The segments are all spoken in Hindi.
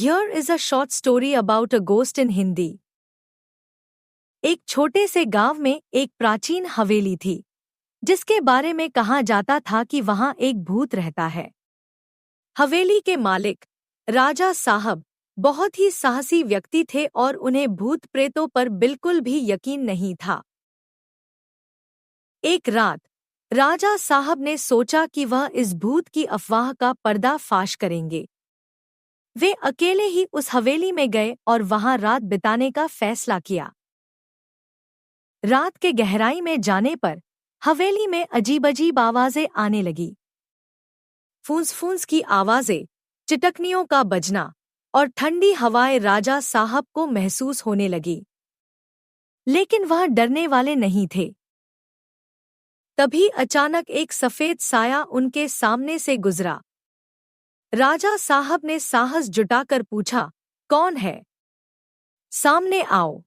Here is a short story about a ghost in Hindi. एक छोटे से गांव में एक प्राचीन हवेली थी, जिसके बारे में कहा जाता था कि वहां एक भूत रहता है। हवेली के मालिक राजा साहब बहुत ही साहसी व्यक्ति थे और उन्हें भूत प्रेतों पर बिल्कुल भी यकीन नहीं था। एक रात राजा साहब ने सोचा कि वह इस भूत की अफवाह का पर्दाफाश करेंगे। वे अकेले ही उस हवेली में गए और वहां रात बिताने का फैसला किया। रात के गहराई में जाने पर हवेली में अजीब-अजीब आवाजें आने लगी। फूंस-फूंस की आवाजें, चिटकनियों का बजना और ठंडी हवाएं राजा साहब को महसूस होने लगी। लेकिन वह डरने वाले नहीं थे। तभी अचानक एक सफेद साया उनके सामने से गुजरा। राजा साहब ने साहस जुटाकर पूछा, कौन है? सामने आओ।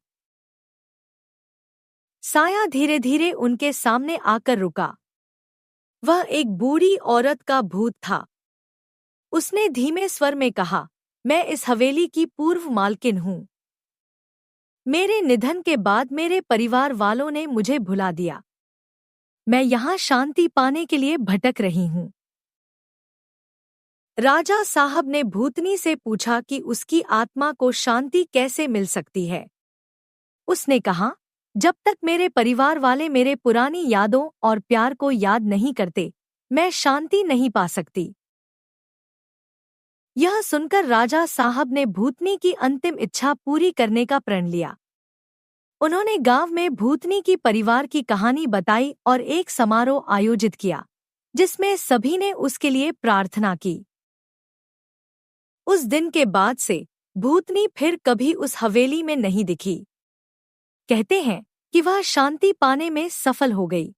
साया धीरे धीरे उनके सामने आकर रुका। वह एक बूढ़ी औरत का भूत था। उसने धीमे स्वर में कहा, मैं इस हवेली की पूर्व मालकिन हूं। मेरे निधन के बाद मेरे परिवार वालों ने मुझे भुला दिया। मैं यहाँ शांति पाने के लिए भटक रही हूँ। राजा साहब ने भूतनी से पूछा कि उसकी आत्मा को शांति कैसे मिल सकती है। उसने कहा, जब तक मेरे परिवार वाले मेरे पुरानी यादों और प्यार को याद नहीं करते, मैं शांति नहीं पा सकती। यह सुनकर राजा साहब ने भूतनी की अंतिम इच्छा पूरी करने का प्रण लिया। उन्होंने गांव में भूतनी की परिवार की कहानी बताई और एक समारोह आयोजित किया, जिसमें सभी ने उसके लिए प्रार्थना की। उस दिन के बाद से भूतनी फिर कभी उस हवेली में नहीं दिखी। कहते हैं कि वह शांति पाने में सफल हो गई।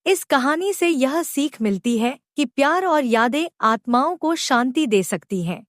इस कहानी से यह सीख मिलती है कि प्यार और यादें आत्माओं को शांति दे सकती हैं।